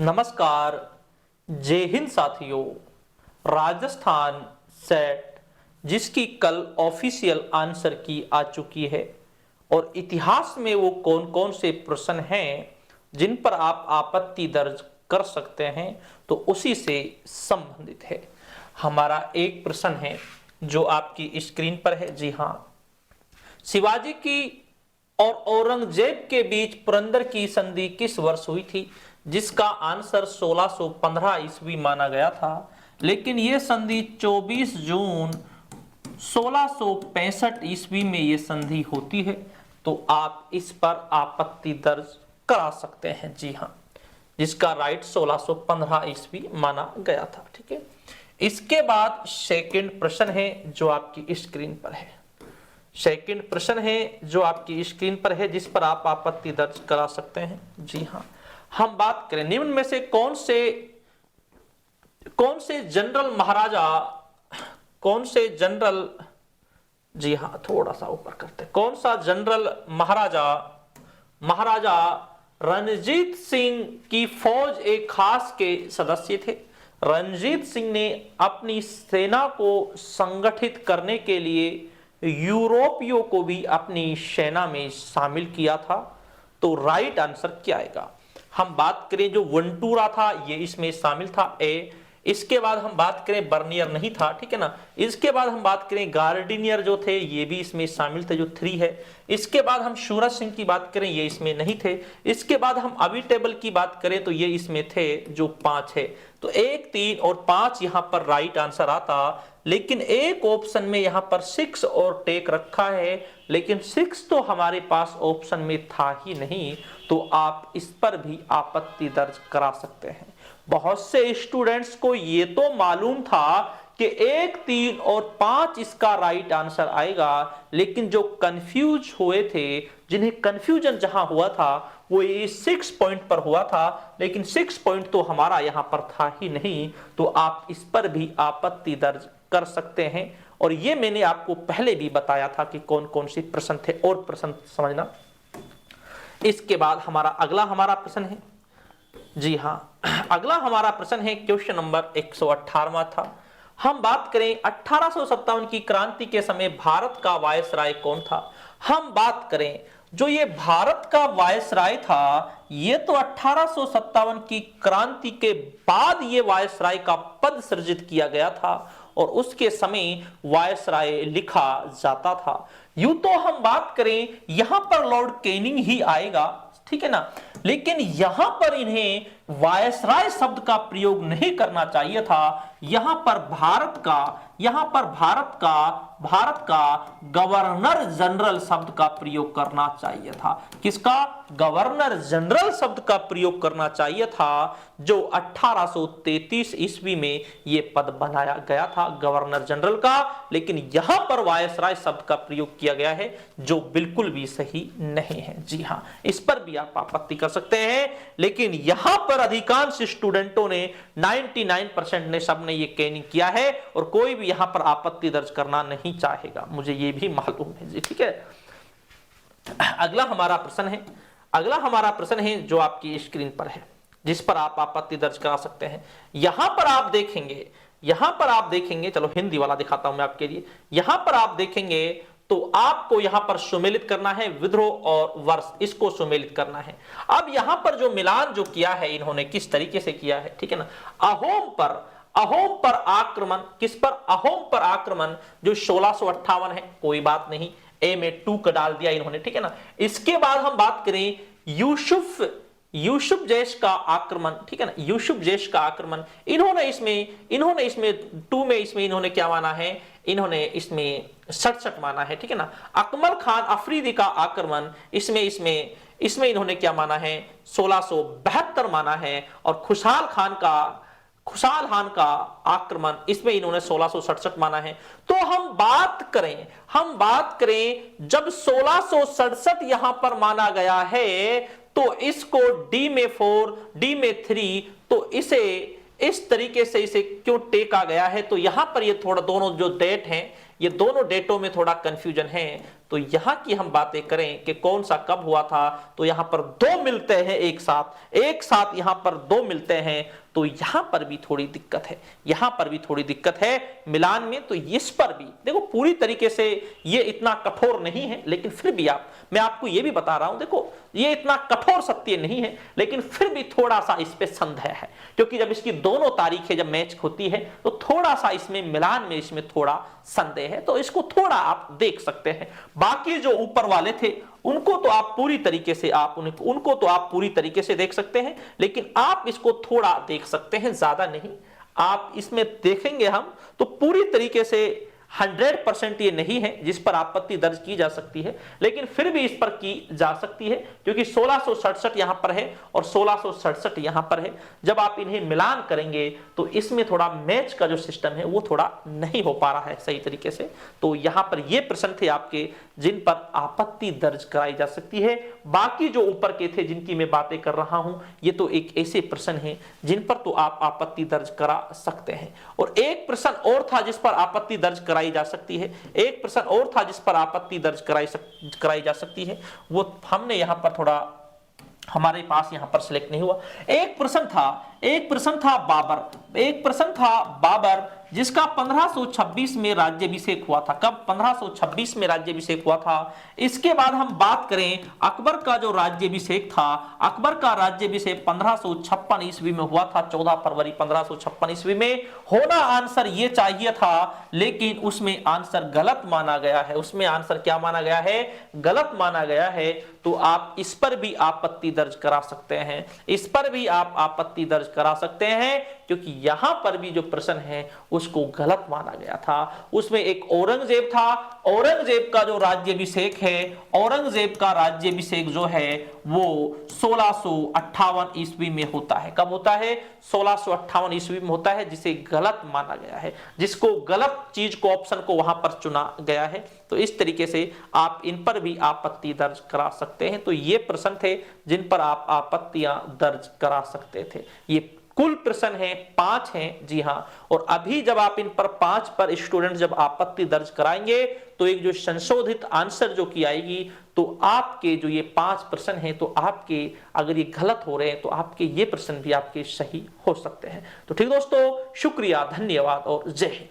नमस्कार, जय हिंद साथियों। राजस्थान सेट जिसकी कल ऑफिशियल आंसर की आ चुकी है और इतिहास में वो कौन कौन से प्रश्न हैं जिन पर आप आपत्ति दर्ज कर सकते हैं, तो उसी से संबंधित है। हमारा एक प्रश्न है जो आपकी स्क्रीन पर है। जी हाँ, शिवाजी की और औरंगजेब के बीच पुरंदर की संधि किस वर्ष हुई थी? जिसका आंसर 1615 ईस्वी माना गया था, लेकिन यह संधि 24 जून 1665 ईस्वी में यह संधि होती है। तो आप इस पर आपत्ति दर्ज करा सकते हैं। जी हाँ, जिसका राइट 1615 ईस्वी माना गया था। ठीक है, इसके बाद सेकंड प्रश्न है जो आपकी स्क्रीन पर है। सेकंड प्रश्न है जो आपकी स्क्रीन पर है, जिस पर आप आपत्ति दर्ज करा सकते हैं। जी हाँ, हम बात करें निम्न में से कौन से जनरल जी हाँ, थोड़ा सा ऊपर करते, कौन सा जनरल महाराजा रणजीत सिंह की फौज एक खास के सदस्य थे? रणजीत सिंह ने अपनी सेना को संगठित करने के लिए यूरोपियों को भी अपनी सेना में शामिल किया था। तो राइट आंसर क्या आएगा? हम बात करें जो वंटूरा था ये इसमें शामिल था, ए। इसके बाद हम बात करें बर्नियर नहीं था, ठीक है ना। इसके बाद हम बात करें गार्डिनियर जो थे ये भी इसमें शामिल थे, जो 3 है। इसके बाद हम सूरज सिंह की बात करें ये इसमें नहीं थे। इसके बाद हम अविटेबल की बात करें तो ये इसमें थे, जो 5 है। तो 1, 3 और 5 यहां पर राइट आंसर आता, लेकिन एक ऑप्शन में यहां पर 6 और टेक रखा है, लेकिन 6 तो हमारे पास ऑप्शन में था ही नहीं। तो आप इस पर भी आपत्ति दर्ज करा सकते हैं। बहुत से स्टूडेंट्स को ये तो मालूम था कि 1, 3 और 5 इसका राइट आंसर आएगा, लेकिन जो कंफ्यूज हुए थे, जिन्हें कंफ्यूजन जहां हुआ था वो ये 6 पॉइंट पर हुआ था, लेकिन 6 पॉइंट तो हमारा यहां पर था ही नहीं। तो आप इस पर भी आपत्ति दर्ज कर सकते हैं। और ये मैंने आपको पहले भी बताया था कि कौन कौन से प्रश्न थे, और प्रश्न समझना। इसके बाद अगला प्रश्न है। जी हाँ, अगला हमारा प्रश्न है क्वेश्चन नंबर 118वां था। हम बात करें 1857 की क्रांति के समय भारत का वायसराय कौन था? हम बात करें जो ये भारत का वायसराय था, ये तो 1857 की क्रांति के बाद ये वायसराय का पद सृजित किया गया था और उसके समय वायसराय लिखा जाता था। यूं तो हम बात करें यहां पर लॉर्ड कैनिंग ही आएगा, ठीक है ना, लेकिन यहां पर इन्हें वायसराय शब्द का प्रयोग नहीं करना चाहिए था। यहां पर भारत का गवर्नर जनरल शब्द का प्रयोग करना चाहिए था। किसका? गवर्नर जनरल शब्द का प्रयोग करना चाहिए था, जो 1833 ईस्वी में यह पद बनाया गया था गवर्नर जनरल का। लेकिन यहां पर वायसराय शब्द का प्रयोग किया गया है, जो बिल्कुल भी सही नहीं है। जी हां, इस पर भी आप आपत्ति कर सकते हैं, लेकिन यहां पर अधिकांश स्टूडेंटों ने 99% ने सबने ये कैनिंग किया है और कोई भी यहां पर आपत्ति दर्ज करना नहीं चाहेगा, मुझे ये भी मालूम है जी। ठीक है, अगला हमारा प्रश्न है जो आपकी स्क्रीन पर है, जिस पर आप आपत्ति दर्ज करा सकते हैं। यहां पर आप देखेंगे, चलो हिंदी वाला दिखाता हूं मैं आपके लिए। यहां पर आप देखेंगे तो आपको यहां पर सुमेलित करना है, विद्रोह और वर्ष, इसको सुमेलित करना है। अब यहां पर जो मिलान जो किया है इन्होंने, किस तरीके से किया है, ठीक है ना। अहोम पर आक्रमण, किस पर? अहोम पर आक्रमण जो 1658 है, कोई बात नहीं, ए में 2 का डाल दिया इन्होंने, ठीक है ना। इसके बाद हम बात करें यूसुफ जैश का आक्रमण, ठीक है ना, यूसुफ जैश का आक्रमण, इन्होंने इसमें 2 में इसमें इन्होंने क्या माना है, इन्होंने इसमें 67 माना है, ठीक है ना। अकमल खान अफरीदी का आक्रमण, इसमें इन्होंने क्या माना है, 1672 माना है। और खुशहाल खान का आक्रमण, इसमें इन्होंने 1667 माना है। तो हम बात करें जब 1667 यहां पर माना गया है, तो इसको डी में 4, डी में 3, तो इसे इस तरीके से इसे क्यों टेका गया है? तो यहां पर ये थोड़ा दोनों जो डेट हैं ये दोनों डेटों में थोड़ा कंफ्यूजन है। तो यहां की हम बातें करें कि कौन सा कब हुआ था, तो यहां पर दो मिलते हैं एक साथ यहां पर दो मिलते हैं, तो यहां पर भी थोड़ी दिक्कत है, यहां पर भी थोड़ी दिक्कत है मिलान में। तो इस पर भी देखो पूरी तरीके से ये इतना कठोर नहीं है, लेकिन फिर भी मैं आपको ये भी बता रहा हूं, देखो ये इतना कठोर सत्य नहीं है, लेकिन फिर भी थोड़ा सा इस पे संदेह है, क्योंकि जब इसकी दोनों तारीखें जब मैच होती है तो थोड़ा सा इसमें मिलान में इसमें थोड़ा संदेह है। तो इसको थोड़ा आप देख सकते हैं। बाकी जो ऊपर वाले थे उनको तो आप पूरी तरीके से उनको तो आप पूरी तरीके से देख सकते हैं, लेकिन आप इसको थोड़ा देख सकते हैं, ज्यादा नहीं। आप इसमें देखेंगे हम तो पूरी तरीके से 100% ये नहीं है जिस पर आपत्ति दर्ज की जा सकती है, लेकिन फिर भी इस पर की जा सकती है, क्योंकि 1667 यहां पर है और 1667 यहां पर है। जब आप इन्हें मिलान करेंगे तो इसमें थोड़ा मैच का जो सिस्टम है वो थोड़ा नहीं हो पा रहा है सही तरीके से। तो यहां पर ये प्रश्न थे आपके जिन पर आपत्ति दर्ज कराई जा सकती है। बाकी जो ऊपर के थे जिनकी मैं बातें कर रहा हूं, ये तो एक ऐसे प्रश्न हैं जिन पर तो आप आपत्ति दर्ज करा सकते हैं। और एक प्रश्न और था जिस पर आपत्ति दर्ज कराई जा सकती है, एक प्रश्न और था जिस पर आपत्ति दर्ज कराई जा सकती है, वो हमने यहां पर थोड़ा हमारे पास यहां पर सिलेक्ट नहीं हुआ। एक प्रश्न था बाबर जिसका 1526 में राज्याभिषेक हुआ था। कब? 1526 में राज्याभिषेक हुआ था। इसके बाद हम बात करें अकबर का जो राज्याभिषेक था, अकबर का राज्याभिषेक 1556 ईस्वी में हुआ था, 14 फरवरी 1556 ईस्वी में। होना आंसर ये चाहिए था, लेकिन उसमें आंसर गलत माना गया है। उसमें आंसर क्या माना गया है? गलत माना गया है। तो आप इस पर भी आपत्ति दर्ज करा सकते हैं, इस पर भी आप आपत्ति दर्ज करा सकते हैं, क्योंकि यहां पर भी जो प्रश्न है उसको गलत माना गया था। उसमें एक औरंगजेब था, औरंगजेब का जो राज्याभिषेक है, औरंगजेब का राज्याभिषेक जो है वो 1658 ईस्वी में होता है। कब होता है? 1658 ईस्वी में होता है, जिसे गलत माना गया है, जिसको गलत चीज को ऑप्शन को वहां पर चुना गया है। तो इस तरीके से आप इन पर भी आपत्ति दर्ज करा सकते हैं। तो ये प्रश्न थे जिन पर आप आपत्तियां दर्ज करा सकते थे। ये कुल प्रश्न है 5 हैं, जी हां। और अभी जब आप इन पर 5 पर स्टूडेंट जब आपत्ति दर्ज कराएंगे तो एक जो संशोधित आंसर जो की आएगी, तो आपके जो ये 5 प्रश्न हैं, तो आपके अगर ये गलत हो रहे हैं तो आपके ये प्रश्न भी आपके सही हो सकते हैं। तो ठीक दोस्तों, शुक्रिया, धन्यवाद और जय हिंद।